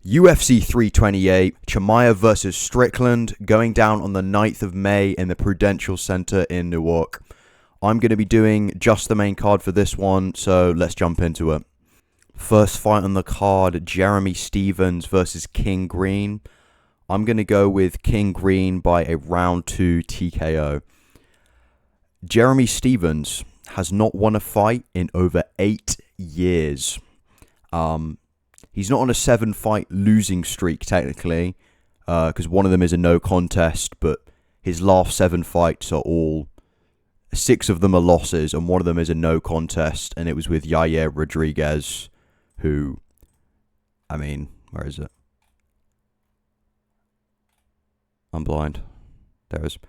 UFC 328, Chimaev versus Strickland, going down on the 9th of May in the Prudential Center in Newark. I'm going to be doing just the main card for this one, so let's jump into it. First fight on the card, Jeremy Stephens versus King Green. I'm going to go with King Green by a round 2 TKO. Jeremy Stephens has not won a fight in over 8 years. He's not on a 7-fight losing streak, technically, because one of them is a no contest, but his last 7 fights are all... 6 of them are losses, and one of them is a no contest, and it was with Yair Rodriguez, who... where is it? I'm blind. There it is.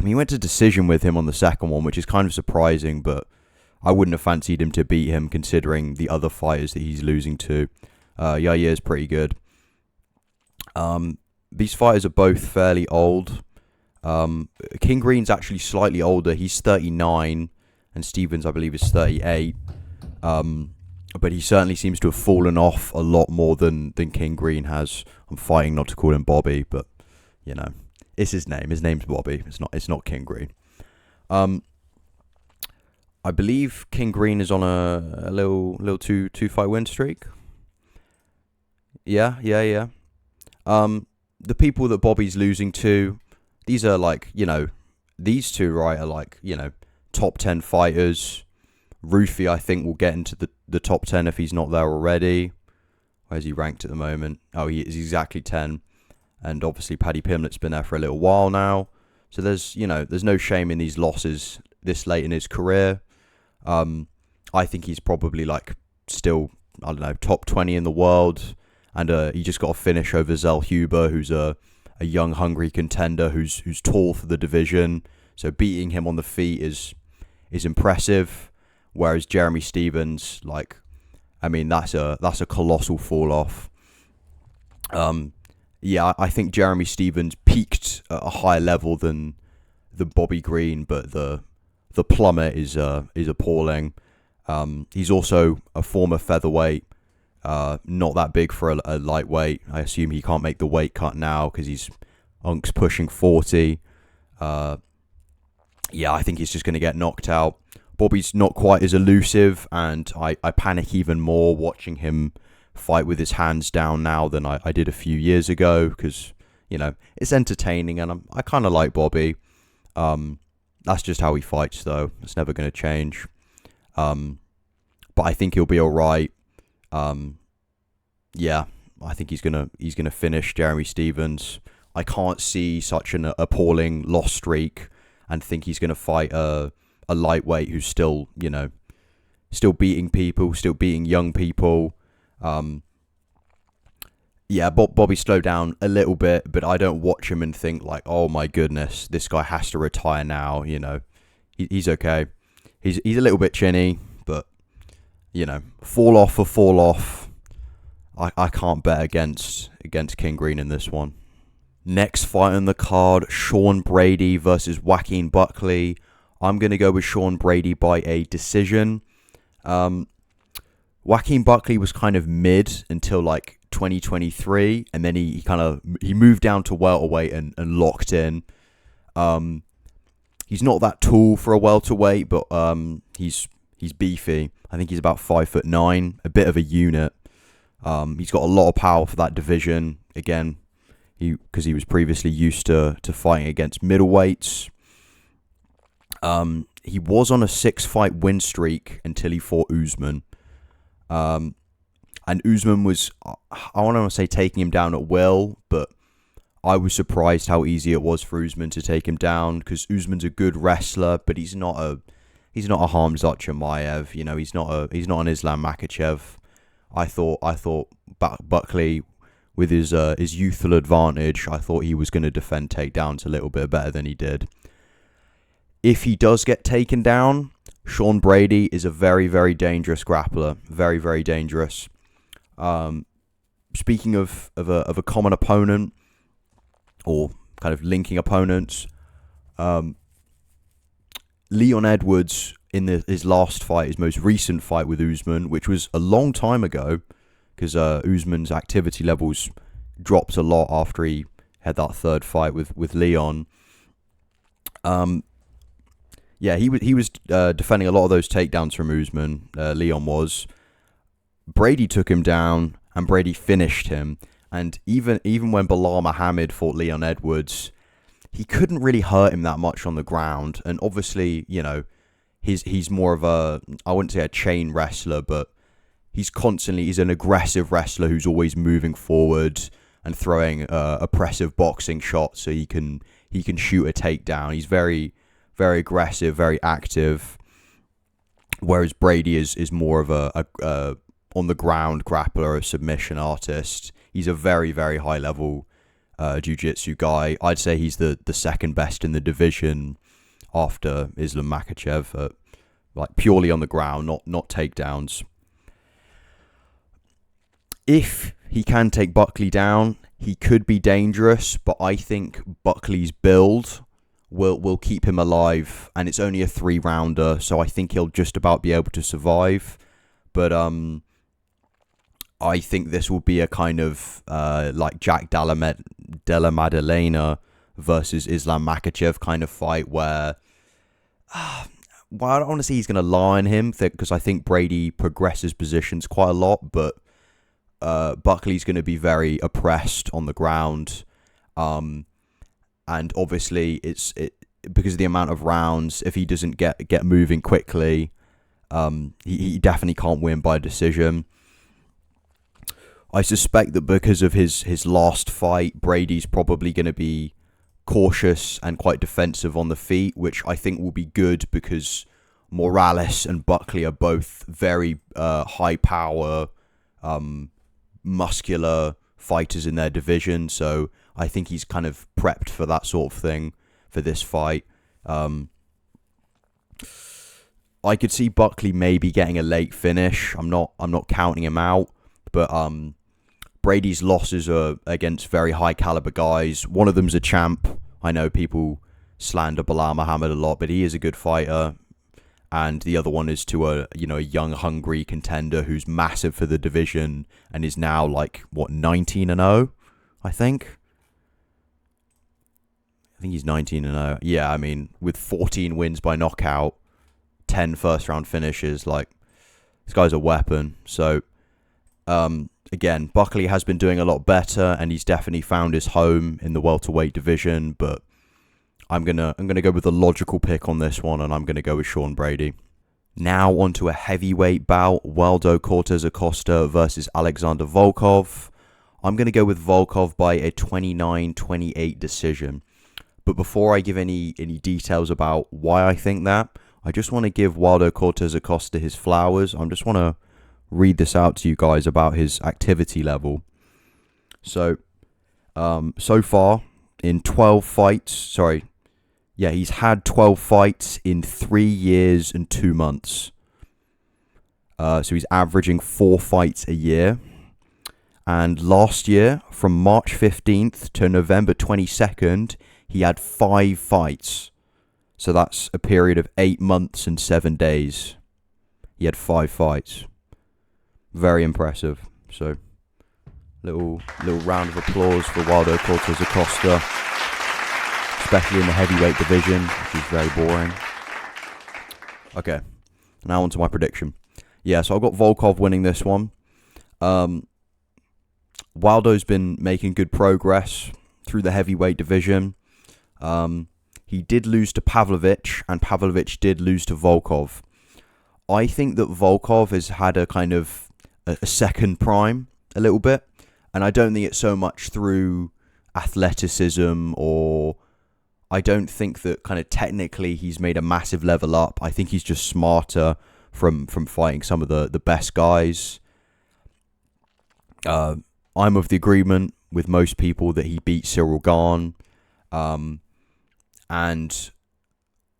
He went to decision with him on the second one, which is kind of surprising, but I wouldn't have fancied him to beat him considering the other fighters that he's losing to. Yair's pretty good. These fighters are both fairly old. King Green's actually slightly older. He's 39, and Stephens, I believe, is 38. But he certainly seems to have fallen off a lot more than King Green has. I'm fighting not to call him Bobby, but, you know, it's his name. His name's Bobby. It's not King Green. I believe King Green is on a little two fight win streak. Yeah. The people that Bobby's losing to, these are like, these two, right, are like, top 10 fighters. Rufy, I think, will get into the top 10 if he's not there already. Where's he ranked at the moment? Oh, he is exactly 10. And obviously Paddy Pimblett's been there for a little while now. So there's no shame in these losses this late in his career. I think he's probably still, top 20 in the world. And he just got a finish over Zell Huber, who's a young, hungry contender who's tall for the division. So beating him on the feet is impressive. Whereas Jeremy Stephens, that's a colossal fall off. I think Jeremy Stephens peaked at a higher level than Bobby Green, but the plummet is appalling. He's also a former featherweight, not that big for a lightweight. I assume he can't make the weight cut now because he's pushing 40. I think he's just going to get knocked out. Bobby's not quite as elusive, and I panic even more watching him fight with his hands down now than I did a few years ago, because, it's entertaining, and I kind of like Bobby. That's just how he fights, though. It's never going to change. But I think he'll be all right. I think he's gonna finish Jeremy Stephens. I can't see such an appalling loss streak and think he's gonna fight a lightweight who's still beating people, still beating young people. Bobby slowed down a little bit, but I don't watch him and think oh my goodness, this guy has to retire now. He's okay. He's a little bit chinny, but fall off. I can't bet against King Green in this one. Next fight on the card, Sean Brady versus Joaquin Buckley. I'm going to go with Sean Brady by a decision. Joaquin Buckley was kind of mid until 2023, and then he moved down to welterweight and locked in. He's not that tall for a welterweight, but he's beefy. I think he's about 5'9", a bit of a unit. He's got a lot of power for that division. Again, because he was previously used to fighting against middleweights. He was on a 6-fight win streak until he fought Usman. And Usman was, I want to say, taking him down at will, but I was surprised how easy it was for Usman to take him down, because Usman's a good wrestler, but he's not a Khamzat Chimaev. He's not an Islam Makhachev. I thought Buckley, with his youthful advantage, I thought he was going to defend takedowns a little bit better than he did. If he does get taken down, Sean Brady is a very, very dangerous grappler. Very, very dangerous. Speaking of a common opponent, or kind of linking opponents, Leon Edwards in his last fight, his most recent fight with Usman, which was a long time ago, because Usman's activity levels dropped a lot after he had that third fight with Leon. He was defending a lot of those takedowns from Usman. Leon was. Brady took him down, and Brady finished him. And even when Bilal Muhammad fought Leon Edwards, he couldn't really hurt him that much on the ground. And obviously, he's more of a, I wouldn't say a chain wrestler, but he's an aggressive wrestler who's always moving forward and throwing oppressive boxing shots so he can shoot a takedown. He's very, very aggressive, very active. Whereas Brady is more of a on the ground grappler, a submission artist. He's a very, very high level jiu-jitsu guy. I'd say he's the second best in the division after Islam Makhachev, like purely on the ground, not takedowns. If he can take Buckley down, he could be dangerous, but I think Buckley's build will keep him alive, and it's only a 3-rounder, so I think he'll just about be able to survive. But I think this will be a kind of like Jack Della Maddalena versus Islam Makhachev kind of fight where, well, I don't want to say he's going to lie on him because I think Brady progresses positions quite a lot, but Buckley's going to be very oppressed on the ground. And obviously it's because of the amount of rounds, if he doesn't get moving quickly, he definitely can't win by decision. I suspect that because of his last fight, Brady's probably going to be cautious and quite defensive on the feet, which I think will be good because Morales and Buckley are both very high power, muscular fighters in their division. So I think he's kind of prepped for that sort of thing for this fight. I could see Buckley maybe getting a late finish. I'm not counting him out, but Brady's losses are against very high caliber guys. One of them's a champ. I know people slander Bilal Muhammad a lot, but he is a good fighter. And the other one is to a young, hungry contender who's massive for the division and is now 19-0, I think. I think he's 19-0. Yeah, I mean, with 14 wins by knockout, 10 first-round finishes, this guy's a weapon. So, again, Buckley has been doing a lot better, and he's definitely found his home in the welterweight division. But I'm gonna go with the logical pick on this one, and I'm gonna go with Sean Brady. Now onto a heavyweight bout: Waldo Cortes Acosta versus Alexander Volkov. I'm gonna go with Volkov by a 29-28 decision. But before I give any details about why I think that, I just want to give Waldo Cortes Acosta his flowers. I just want to read this out to you guys about his activity level. So far in 12 fights, he's had 12 fights in 3 years and 2 months. So he's averaging 4 fights a year. And last year, from March 15th to November 22nd, he had 5 fights. So that's a period of 8 months and 7 days. He had 5 fights. Very impressive. So, little round of applause for Waldo Cortes Acosta, especially in the heavyweight division, which is very boring. Okay, now on to my prediction. Yeah, so I've got Volkov winning this one. Waldo's been making good progress through the heavyweight division. He did lose to Pavlovich, and Pavlovich did lose to Volkov. I think that Volkov has had a kind of a second prime a little bit, and I don't think it's so much through athleticism, or I don't think that kind of technically he's made a massive level up. I think he's just smarter from fighting some of the best guys. I'm of the agreement with most people that he beat Cyril Gane, and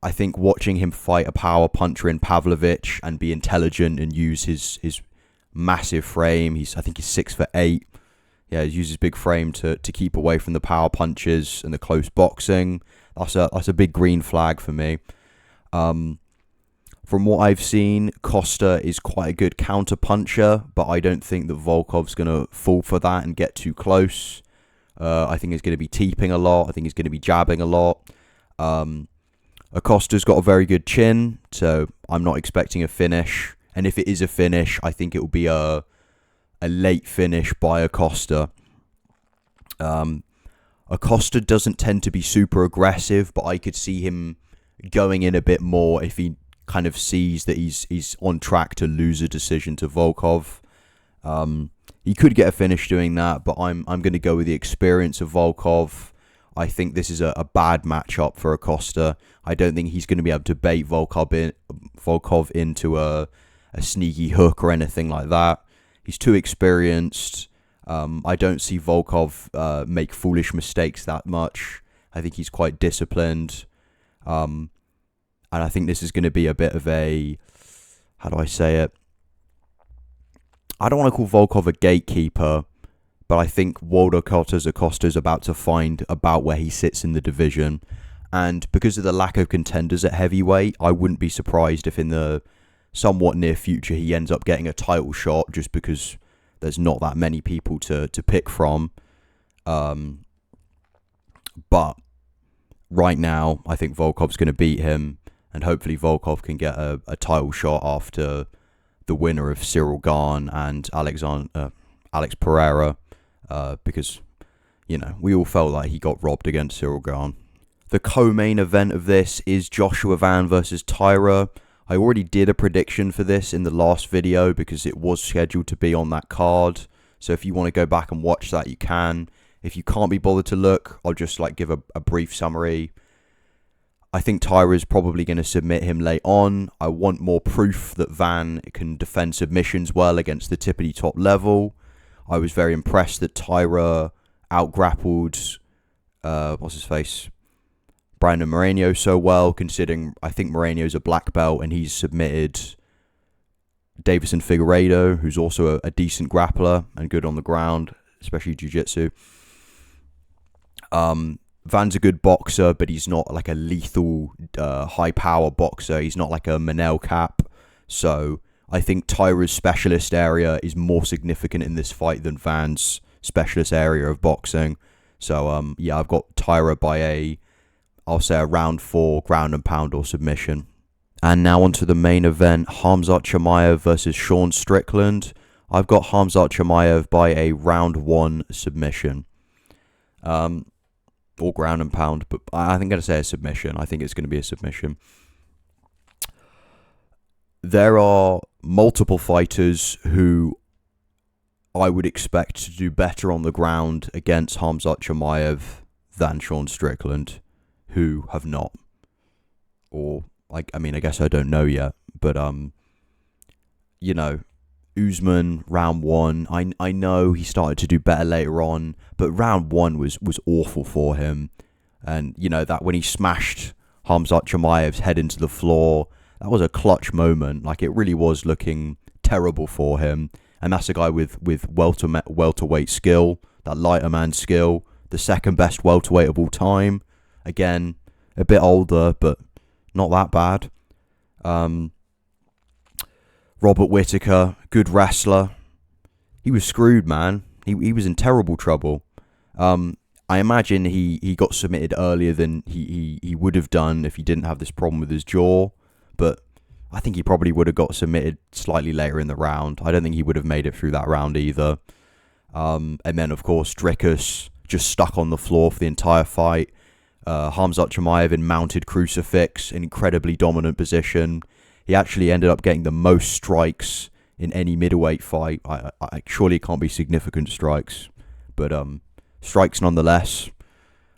I think watching him fight a power puncher in Pavlovich and be intelligent and use his massive frame. I think he's 6'8". Yeah, he uses his big frame to keep away from the power punches and the close boxing. That's a big green flag for me. From what I've seen, Costa is quite a good counter puncher, but I don't think that Volkov's going to fall for that and get too close. I think he's going to be teeping a lot. I think he's going to be jabbing a lot. Acosta's got a very good chin, so I'm not expecting a finish. And if it is a finish, I think it will be a late finish by Acosta. Acosta doesn't tend to be super aggressive, but I could see him going in a bit more if he kind of sees that he's on track to lose a decision to Volkov. He could get a finish doing that, but I'm going to go with the experience of Volkov. I think this is a bad matchup for Acosta. I don't think he's going to be able to bait Volkov into a sneaky hook or anything like that. He's too experienced. I don't see Volkov make foolish mistakes that much. I think he's quite disciplined. And I think this is going to be a bit of a, how do I say it? I don't want to call Volkov a gatekeeper, but I think Waldo Cortes Acosta is about to find about where he sits in the division. And because of the lack of contenders at heavyweight, I wouldn't be surprised if in the somewhat near future he ends up getting a title shot just because there's not that many people to pick from. But right now, I think Volkov's going to beat him. And hopefully Volkov can get a title shot after the winner of Cyril Gane and Alex Pereira, because, we all felt like he got robbed against Cyril Gane. The co-main event of this is Joshua Van versus Taira. I already did a prediction for this in the last video because it was scheduled to be on that card. So if you want to go back and watch that, you can. If you can't be bothered to look, I'll just give a brief summary. I think Taira is probably going to submit him late on. I want more proof that Van can defend submissions well against the tippity top level. I was very impressed that Taira out-grappled, Brandon Moreno so well, considering I think Moreno's a black belt and he's submitted Davison Figueiredo, who's also a decent grappler and good on the ground, especially jiu-jitsu. Van's a good boxer, but he's not like a lethal, high-power boxer. He's not like a Manel Cap. So I think Taira's specialist area is more significant in this fight than Van's specialist area of boxing. So, I've got Taira by I'll say a round 4 ground and pound or submission. And now onto the main event, Khamzat Chimaev versus Sean Strickland. I've got Khamzat Chimaev by a round 1 submission. Or ground and pound, but I think I'm going to say a submission. I think it's going to be a submission. There are multiple fighters who I would expect to do better on the ground against Khamzat Chimaev than Sean Strickland, who have not. Or, I guess I don't know yet, but, Usman, round 1, I know he started to do better later on, but round 1 was awful for him. And, that when he smashed Khamzat Chimaev's head into the floor, that was a clutch moment. It really was looking terrible for him. And that's a guy with welterweight skill, that lighter man skill, the second best welterweight of all time. Again, a bit older, but not that bad. Robert Whittaker, good wrestler. He was screwed, man. He was in terrible trouble. I imagine he got submitted earlier than he would have done if he didn't have this problem with his jaw. But I think he probably would have got submitted slightly later in the round. I don't think he would have made it through that round either. And then, of course, Dricus just stuck on the floor for the entire fight. Khamzat Chimaev in mounted crucifix, an incredibly dominant position. He actually ended up getting the most strikes in any middleweight fight. I surely it can't be significant strikes, but strikes nonetheless.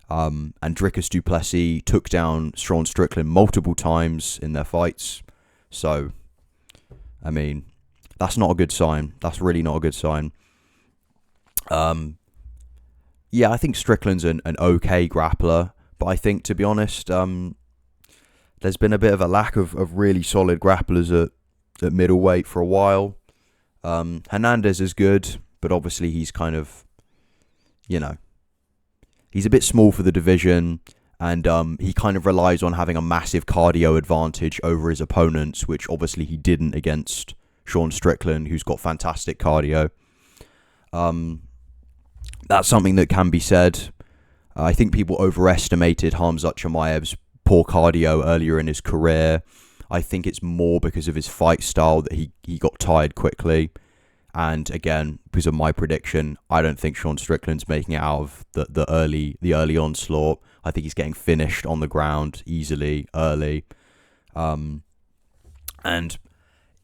And Dricus du Plessis took down Sean Strickland multiple times in their fights. So, that's not a good sign. That's really not a good sign. I think Strickland's an okay grappler, but I think, to be honest, there's been a bit of a lack of really solid grapplers at middleweight for a while. Hernandez is good, but obviously he's kind of, he's a bit small for the division. And he kind of relies on having a massive cardio advantage over his opponents, which obviously he didn't against Sean Strickland, who's got fantastic cardio. That's something that can be said. I think people overestimated Khamzat Chimaev's poor cardio earlier in his career. I think it's more because of his fight style that he got tired quickly. And again, because of my prediction, I don't think Sean Strickland's making it out of the early onslaught. I think he's getting finished on the ground easily, early. And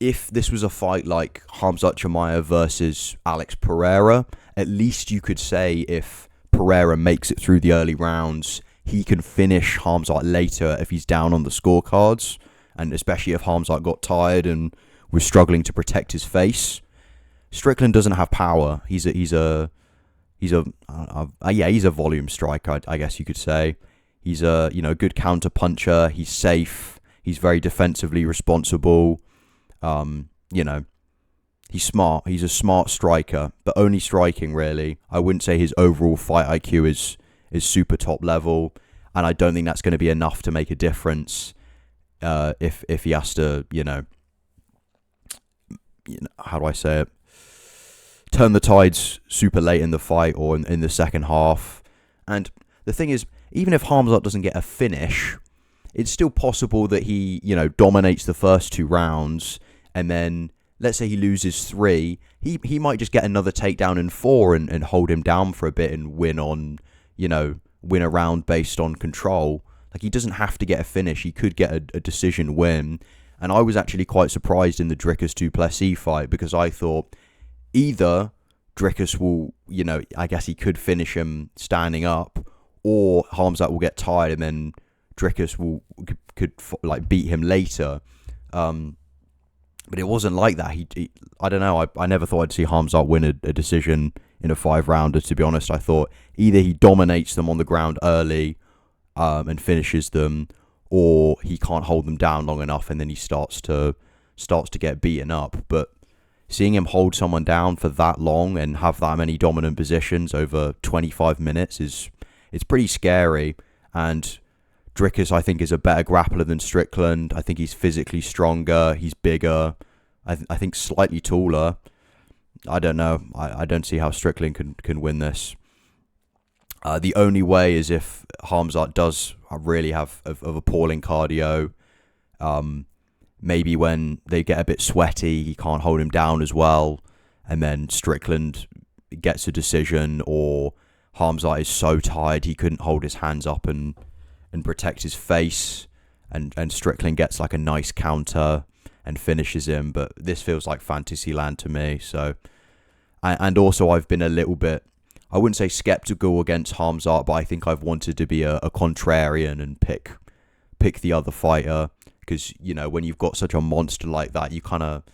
if this was a fight like Khamzat Chimaev versus Alex Pereira, at least you could say if Pereira makes it through the early rounds, he can finish Khamzat later if he's down on the scorecards, and especially if Khamzat got tired and was struggling to protect his face. Strickland doesn't have power. He's a volume striker, I guess you could say. He's a good counter puncher. He's safe. He's very defensively responsible. He's smart. He's a smart striker, but only striking really. I wouldn't say his overall fight IQ is super top level, and I don't think that's going to be enough to make a difference. If he has to, how do I say it? Turn the tides super late in the fight or in the second half. And the thing is, even if Khamzat doesn't get a finish, it's still possible that he, dominates the first 2 rounds, and then let's say he loses 3, he might just get another takedown in 4 and hold him down for a bit and win a round based on control. Like, he doesn't have to get a finish. He could get a decision win. And I was actually quite surprised in the Dricus du Plessis fight, because I thought either Dricus will, I guess he could finish him standing up, or Khamzat will get tired and then Dricus could beat him later. But it wasn't like that. He I don't know. I never thought I'd see Khamzat win a decision in a 5-rounder, to be honest. I thought either he dominates them on the ground early and finishes them, or he can't hold them down long enough and then he starts to get beaten up. But seeing him hold someone down for that long and have that many dominant positions over 25 minutes it's pretty scary. And Dricus, I think, is a better grappler than Strickland. I think he's physically stronger. He's bigger. I think slightly taller. I don't know. I don't see how Strickland can win this. The only way is if Khamzat does really have of appalling cardio. Maybe when they get a bit sweaty, he can't hold him down as well, and then Strickland gets a decision, or Khamzat is so tired he couldn't hold his hands up and protect his face, and Strickland gets like a nice counter and finishes him. But this feels like fantasy land to me. So, and also I've been a little bit, I wouldn't say skeptical against Khamzat, but I think I've wanted to be a contrarian and pick the other fighter, because when you've got such a monster like that, you kind of,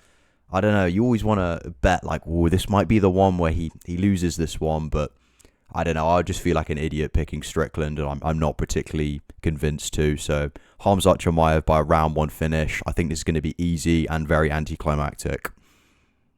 I don't know, you always want to bet like, oh, this might be the one where he loses this one. But I don't know, I just feel like an idiot picking Strickland, and I'm not particularly convinced too. So Khamzat Chimaev by a round 1 finish. I think this is going to be easy and very anticlimactic.